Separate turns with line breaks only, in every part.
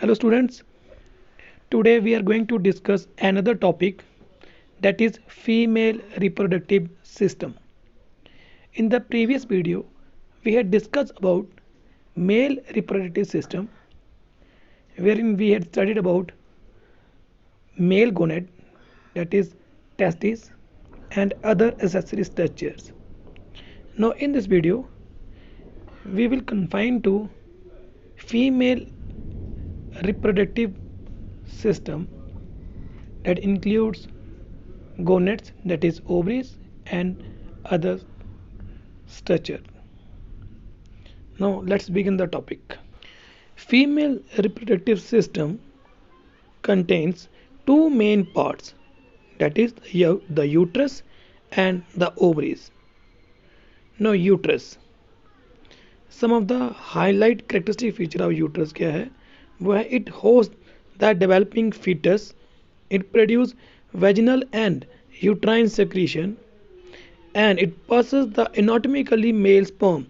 Hello students, today we are going to discuss another topic, that is female reproductive system. In the previous video, we had discussed about male reproductive system, wherein we had studied about male gonad, that is testes, and other accessory structures. Now in this video, we will confine to female reproductive system, that includes gonads, that is ovaries, and other structure. Now let's begin the topic. Female reproductive system contains two main parts, that is the uterus and the ovaries. Now uterus, some of the highlight characteristic feature of uterus क्या है वो है it hosts the developing fetus, it produces vaginal and uterine secretion, and it passes the anatomically male sperm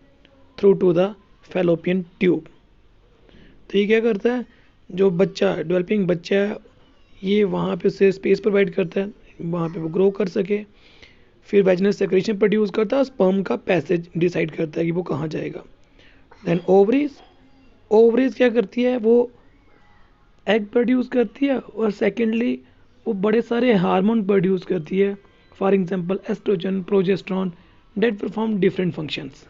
through to the fallopian tube. तो ये क्या करता है, जो बच्चा डेवलपिंग बच्चा है ये वहाँ पे उसे स्पेस प्रोवाइड करता है, वहाँ पे वो ग्रो कर सके, फिर वेजिनल सेक्रेशन प्रोड्यूस करता है, स्पर्म का पैसेज डिसाइड करता है कि वो कहाँ जाएगा. देन ओवरीज क्या करती है, वो एग प्रोड्यूस करती है और सेकेंडली वो बड़े सारे हार्मोन प्रोड्यूस करती है, for example oestrogen, progesterone, that perform different functions.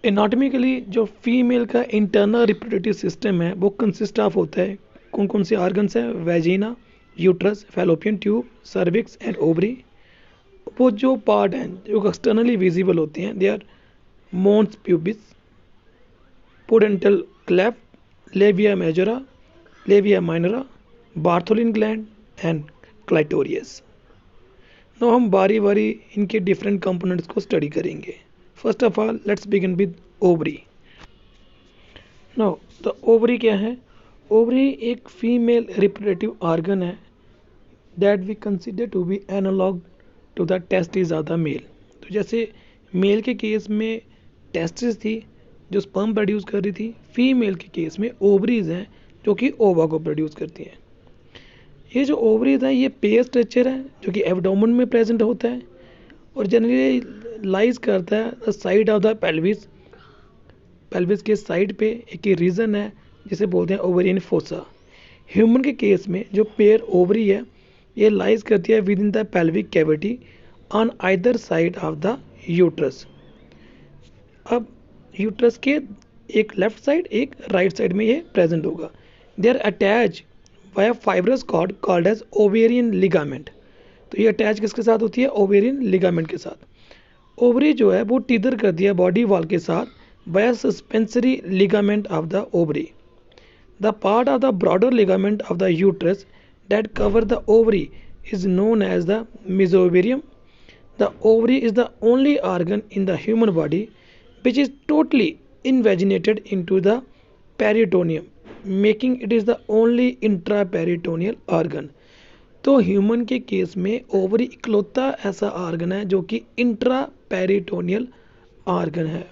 Anatomically जो फीमेल का इंटरनल रिप्रोडक्टिव सिस्टम है वो कंसिस्ट ऑफ होता है, कौन कौन से ऑर्गन्स है, vagina, uterus, fallopian tube, cervix and ovary. वो जो पार्ट हैं जो एक्सटर्नली विजिबल होते हैं, they are mons pubis, pudendal cleft, labia majora, labia minora, Bartholin gland and clitoris. Now हम बारी बारी इनके डिफरेंट कंपोनेंट्स को स्टडी करेंगे. First of all let's begin with ovary. Now the ovary क्या है, ओवरी एक फीमेल रिप्रोडक्टिव ऑर्गन है that we consider to be analogue to the testis of the male. तो जैसे मेल के केस में टेस्टिस थी जो स्पर्म प्रोड्यूस कर रही थी, फीमेल के केस में ओवरीज हैं जो कि ओवा को प्रोड्यूस करती हैं. ये जो ओवरीज हैं ये पेयर स्ट्रक्चर है जो कि एब्डोमेन में प्रेजेंट होता है और जनरली लाइज करता है the side of the pelvis. Pelvis के साइड पे एक रीजन है जिसे बोलते हैं ओवेरियन फोसा. ह्यूमन के केस में जो पेयर ओवरी है ये लाइज करती है with in the pelvic cavity on either side of the uterus. अब यूट्रस के एक लेफ्ट साइड एक राइट साइड में ये प्रेजेंट होगा. They are attach by fibrous cord called as ovarian ligament. तो ये अटैच किसके साथ होती है, ओवेरियन लिगामेंट के साथ. ओवरी जो है वो टीदर कर दिया बॉडी वॉल के साथ by suspensory ligament of the ovary. The part of the broader ligament of the uterus that cover the ovary is known as the mesoovarium. The ovary is the only organ in the human body which is totally invaginated into the peritoneum, making it is the only intraperitoneal organ. तो human के case में ovary इकलौता ऐसा organ है जो कि intra peritoneal organ है,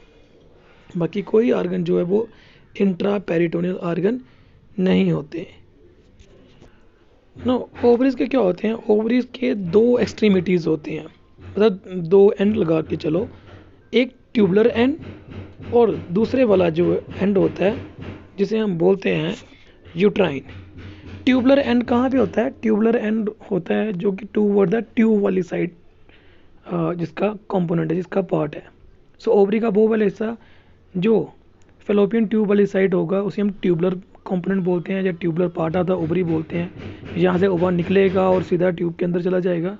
बाकी कोई ऑर्गन जो है वो इंट्रा पेरिटोनियल ऑर्गन नहीं होते. नो ओवरीज के क्या होते हैं, ओवरीज के दो एक्सट्रीमिटीज़ होते हैं, मतलब दो एंड लगा के चलो, एक ट्यूबुलर एंड और दूसरे वाला जो एंड होता है जिसे हम बोलते हैं यूट्राइन. ट्यूबुलर एंड कहाँ पे होता है, ट्यूबुलर एंड होता है जो कि टूवर्ड द ट्यूब वाली साइड जिसका कंपोनेंट है, जिसका पार्ट है. सो ओवरी का वो वाला हिस्सा जो फेलोपियन ट्यूब वाली साइड होगा उसे हम ट्यूबुलर कंपोनेंट बोलते हैं या tubular part of the ovary बोलते हैं. यहाँ से ओवा निकलेगा और सीधा ट्यूब के अंदर चला जाएगा.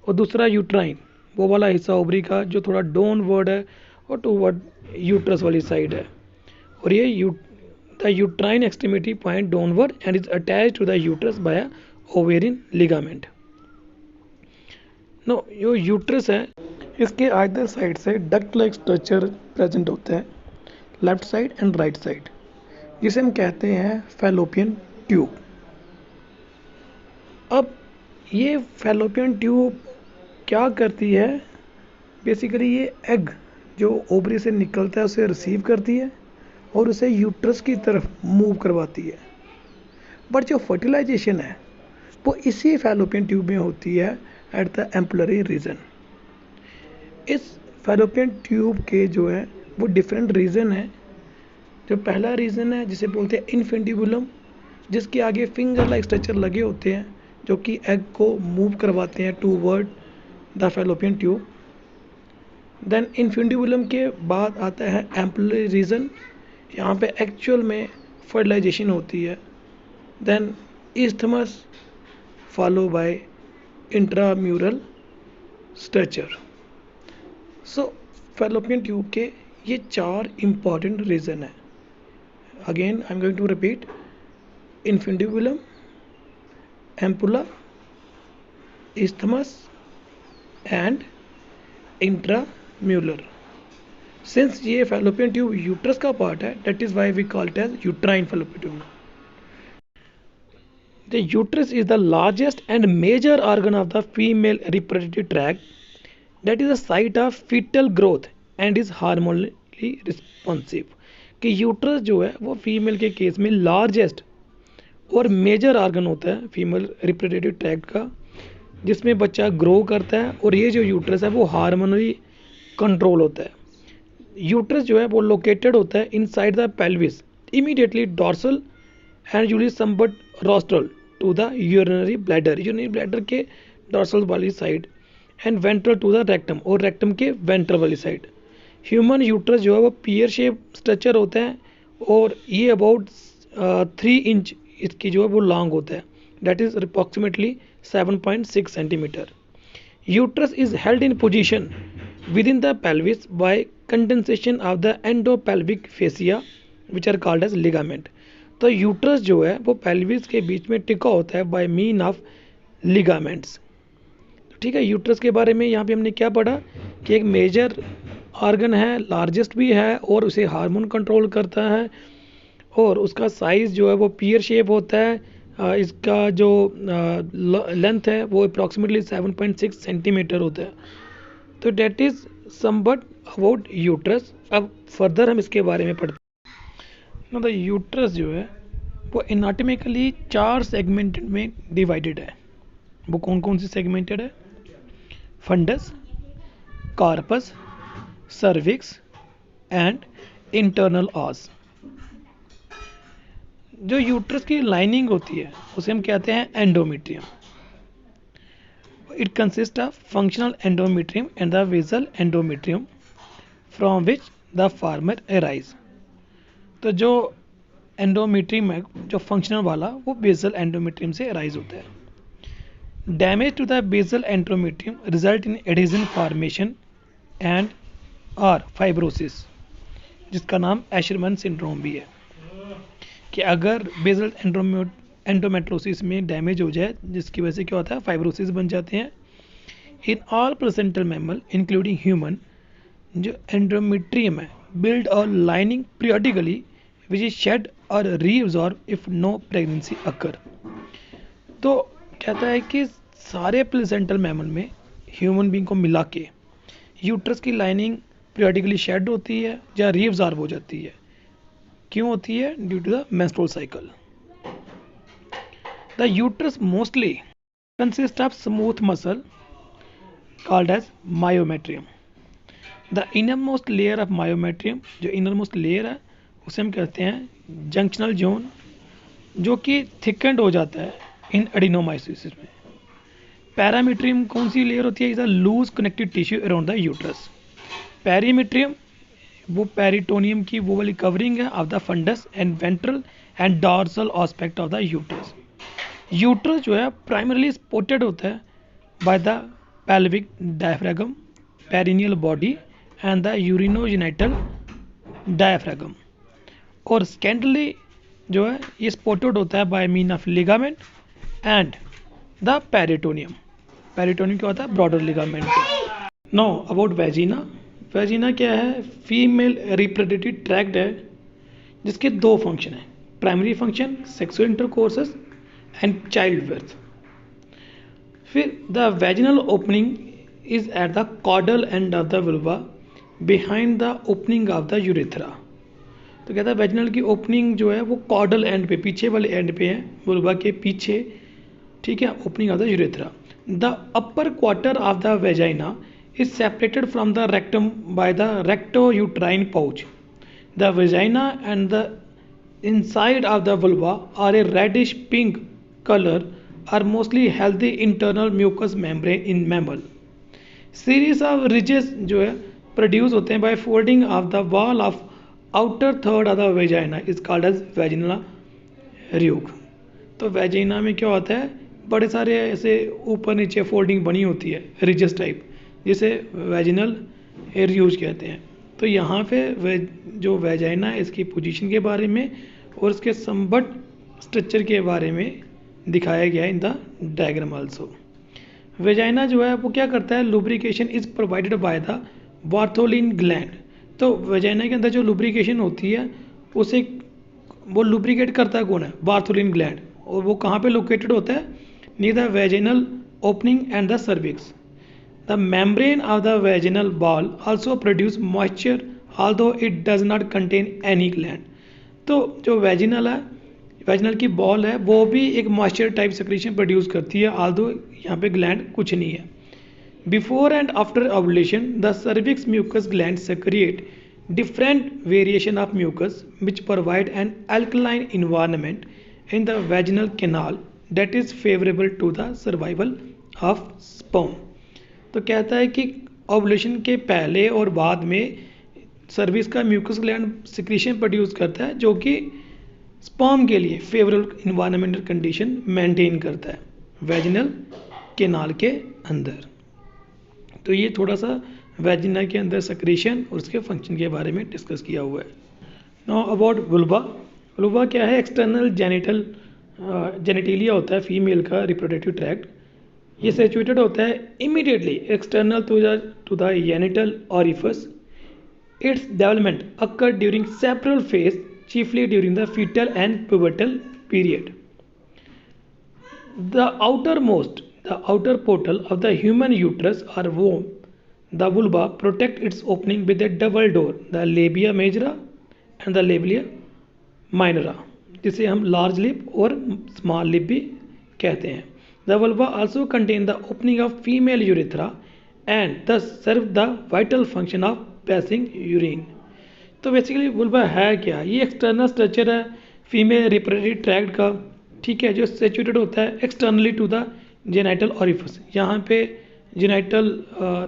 और दूसरा यूट्राइन, वो वाला हिस्सा ओवरी का जो थोड़ा डाउनवर्ड है और टूवर्ड यूट्रस वाली साइड है. और ये the uterine extremity point downward and is attached to the uterus by ovarian ligament. No जो यूट्रस है इसके आइदर साइड से डक्ट लाइक स्ट्रक्चर प्रेजेंट होता है, left side and right side, जिसे हम कहते हैं फैलोपियन ट्यूब. अब ये फैलोपियन ट्यूब क्या करती है, बेसिकली ये एग जो ओवरी से निकलता है उसे रिसीव करती है और उसे यूट्रस की तरफ मूव करवाती है। बट जो फर्टिलाइजेशन है वो इसी फैलोपियन ट्यूब में होती है एट द एम्पुलरी रीजन। इस फैलोपियन ट्यूब के जो है वो डिफरेंट रीजन है। जो पहला रीजन है जिसे बोलते हैं इन्फेंटिबुलम, जिसके आगे फिंगर लाइक स्ट्रक्चर लगे होते हैं जो कि एग को मूव करवाते हैं toward the fallopian tube. Then infundibulum के बाद आता है एम्पुलरी रीजन, यहाँ पे एक्चुअल में फर्टिलाइजेशन होती है। Then isthmus follow by intramural structure. So fallopian tube के ये 4 इंपॉर्टेंट रीजन है। Again I am going to repeat: infundibulum, ampulla, isthmus and intramural. Since ये फैलोपियन ट्यूब यूट्रस का पार्ट है, that is why we call it as uterine fallopian tube. The uterus is the largest and major organ of the female reproductive tract that is the site of fetal growth and is hormonally responsive। कि uterus जो है वो female के case में largest और major organ होता है female reproductive tract का, जिसमें बच्चा ग्रो करता है। और ये जो यूट्रस है वो हार्मोनली कंट्रोल होता है। यूट्रस जो है वो लोकेटेड होता है inside the pelvis, immediately dorsal and usually somewhat rostral to the urinary bladder के डॉर्सल वाली side, and ventral to the rectum, और रेक्टम के वेंट्रल वाली साइड। ह्यूमन यूट्रस जो है वो पियर शेप स्ट्रक्चर होता है और ये अबाउट 3 इंच इसकी जो है वो लॉन्ग होता है, that is approximately 7.6 centimetre. Uterus is held in position with in the pelvis by condensation of the endopelvic fascia which are called as ligament. तो यूट्रस जो है वो पेल्विस के बीच में टिका होता है बाय मीन ऑफ लिगामेंट्स। ठीक है, यूट्रस के बारे में यहाँ पे हमने क्या पढ़ा कि एक मेजर ऑर्गन है, लार्जेस्ट भी है और उसे हार्मोन कंट्रोल करता है, और उसका साइज़ जो है वो पियर शेप होता है। इसका जो लेंथ है वो अप्रॉक्सीमेटली 7.6 सेंटीमीटर होता है। तो that is somewhat about uterus. अब फर्दर हम इसके बारे में पढ़ते हैं। द यूट्रस जो है वो एनाटॉमिकली 4 सेगमेंटेड में डिवाइडेड है। वो कौन कौन सी सेगमेंटेड है? Fundus, corpus, cervix and internal os. जो यूट्रस की लाइनिंग होती है उसे हम कहते हैं endometrium. It consist of functional endometrium and the basal endometrium from which the former arise. तो जो एंडोमेट्रियम है जो फंक्शनल वाला वो बेसल एंडोमेट्रियम से अराइज होता है। Damage to the basal endometrium result in adhesion formation and और फाइब्रोसिस, जिसका नाम एशरमैन सिंड्रोम भी है। कि अगर बेसल एंडोमेट्रोसिस में डैमेज हो जाए जिसकी वजह से क्या होता है, फाइब्रोसिस बन जाते हैं। In all placental mammal including human, जो एंडोमेट्रियम है build a lining periodically which is shed or reabsorbed if no pregnancy occur। तो कहता है कि सारे प्लेसेंटल मैमल में ह्यूमन बींग को मिला के यूट्रस की लाइनिंग पीरियडिकली शेड होती है या रीअब्जॉर्ब हो जाती है। क्यों होती है? Due to the menstrual cycle. The uterus mostly consist of smooth muscle called as myometrium. The innermost layer of myometrium, जो इनरमोस्ट लेयर है उसे हम कहते हैं जंक्शनल जोन, जो कि थिकेंड हो जाता है इन एडिनोमाइसिस में। पैरामीट्रियम कौन सी लेयर होती है? Is a loose connective tissue around the uterus. Perimetrium वो पेरिटोनियम की वो वाली कवरिंग है of the fundus and ventral and dorsal aspect of the uterus. Uterus जो है प्राइमरली सपोर्टेड होता है by the pelvic diaphragm, perineal body and the urinogenital diaphragm, और सेकेंडली जो है ये सपोर्टेड होता है by mean of ligament and the peritoneum. Peritoneum क्या होता है? Broader ligament. Know about vagina. Vagina क्या है? फीमेल रिप्रोडक्टिव ट्रैक्ट है जिसके 2 फंक्शन हैं। Primary function sexual intercourses and child birth. फिर the vaginal opening is at the caudal end of the vulva behind the opening of the urethra। तो कहता है vaginal की ओपनिंग जो है वो कॉर्डल एंड पे, पीछे वाले एंड पे है, वुल्वा के पीछे, ठीक है, opening of the urethra. The upper quarter of the vagina is separated from the rectum by the recto-uterine pouch. The vagina and the inside of the vulva are a reddish pink color, are mostly healthy internal mucous membrane in mammal. Series of ridges जो है produce होते हैं by folding of the wall of outer third of the vagina is called as vaginal rugue. तो vagina में क्या होता है, बड़े सारे ऐसे ऊपर नीचे फोल्डिंग बनी होती है रिजेस टाइप, जिसे वेजिनल एरियूज कहते हैं। तो यहाँ पे जो वेजाइना है इसकी पोजीशन के बारे में और इसके संबट स्ट्रक्चर के बारे में दिखाया गया है in the diagram also. Vagina जो है वो क्या करता है, lubrication is provided by the Bartholin gland. तो वेजाइना के अंदर जो लुब्रिकेशन होती है उसे वो लुब्रिकेट करता है कौन है, बार्थोलिन ग्लैंड। और वो कहाँ पे लोकेटेड होता है, near the vaginal opening and the cervix. The membrane of the vaginal wall also produce moisture although it does not contain any gland. तो जो वेजिनल है, वेजिनल की बॉल है, वो भी एक मॉइस्चर टाइप सेक्रेशन प्रोड्यूस करती है, although यहाँ पे ग्लैंड कुछ नहीं है। Before and after ovulation, the cervix mucus gland secrete different variation of mucus which provide an alkaline environment in the vaginal canal that is favorable to the survival of sperm. तो कहता है कि ovulation के पहले और बाद में service का म्यूकस ग्लैंड सिक्रीशन प्रोड्यूस करता है जो कि स्पर्म के लिए फेवरेबल इन्वायरमेंटल कंडीशन मेंटेन करता है वेजिनल केनाल के अंदर। तो ये थोड़ा सा वेजिना के अंदर सिक्रीशन और उसके फंक्शन के बारे में डिस्कस किया हुआ है। Now about vulva. वुल्वा क्या है, एक्सटर्नल जेनिटेलिया होता है फीमेल का रिप्रोडक्टिव ट्रैक्ट। ये सिचुएटेड होता है immediately external to the genital orifice. Its development occur during several phase, chiefly during the fetal and pubertal period. The outer portal of the human uterus or womb, the vulva, protect its opening with a double door, the labia majora and the labia minora, जिसे हम large lip और small lip भी कहते हैं। The vulva also contain the opening of female urethra and thus serve the vital function of passing urine. तो basically vulva है क्या, ये एक्सटर्नल स्ट्रक्चर है फीमेल रिप्रोडक्टिव ट्रैक्ट का, ठीक है, जो सिचुएटेड होता है externally to the genital orifice. यहाँ पे जेनाइटल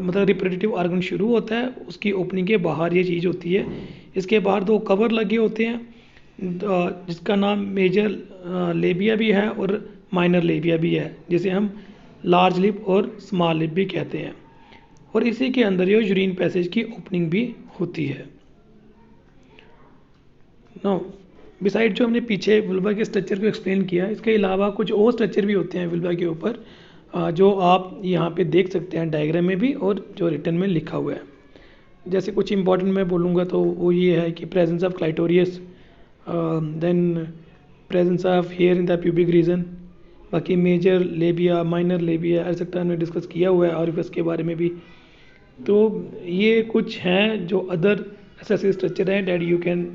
मतलब रिप्रोडक्टिव ऑर्गन शुरू होता है, उसकी ओपनिंग के बाहर ये चीज़ होती है। इसके बाहर दो कवर लगे होते हैं जिसका नाम मेजर लेबिया भी है और माइनर लेबिया भी है, जिसे हम लार्ज लिप और स्मॉल लिप भी कहते हैं। और इसी के अंदर ये यूरिन पैसेज की ओपनिंग भी होती है। नो बिसाइड जो हमने पीछे वुल्वा के स्ट्रक्चर को एक्सप्लेन किया, इसके अलावा कुछ और स्ट्रक्चर भी होते हैं वुल्वा के ऊपर जो आप यहाँ पे देख सकते हैं डायग्राम में भी और जो रिटन में लिखा हुआ है। जैसे कुछ इंपॉर्टेंट मैं बोलूँगा तो वो ये है कि presence of clitoris, then presence of hair in the pubic region, बाकी major labia, minor labia, etcetera हमने डिस्कस किया हुआ है ऑरिफिस के बारे में भी। तो ये कुछ हैं जो अदर एसेसिव स्ट्रक्चर हैं that you can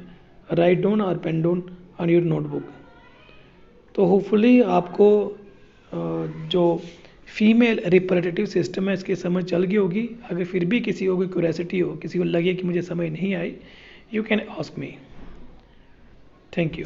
write down और pen down on your notebook. तो होपफुली आपको जो फीमेल रिप्रोडक्टिव सिस्टम है इसकी समझ चल गई होगी। अगर फिर भी किसी को कोई क्यूरियोसिटी हो, किसी को लगे कि मुझे समझ नहीं आई, you can ask me. Thank you.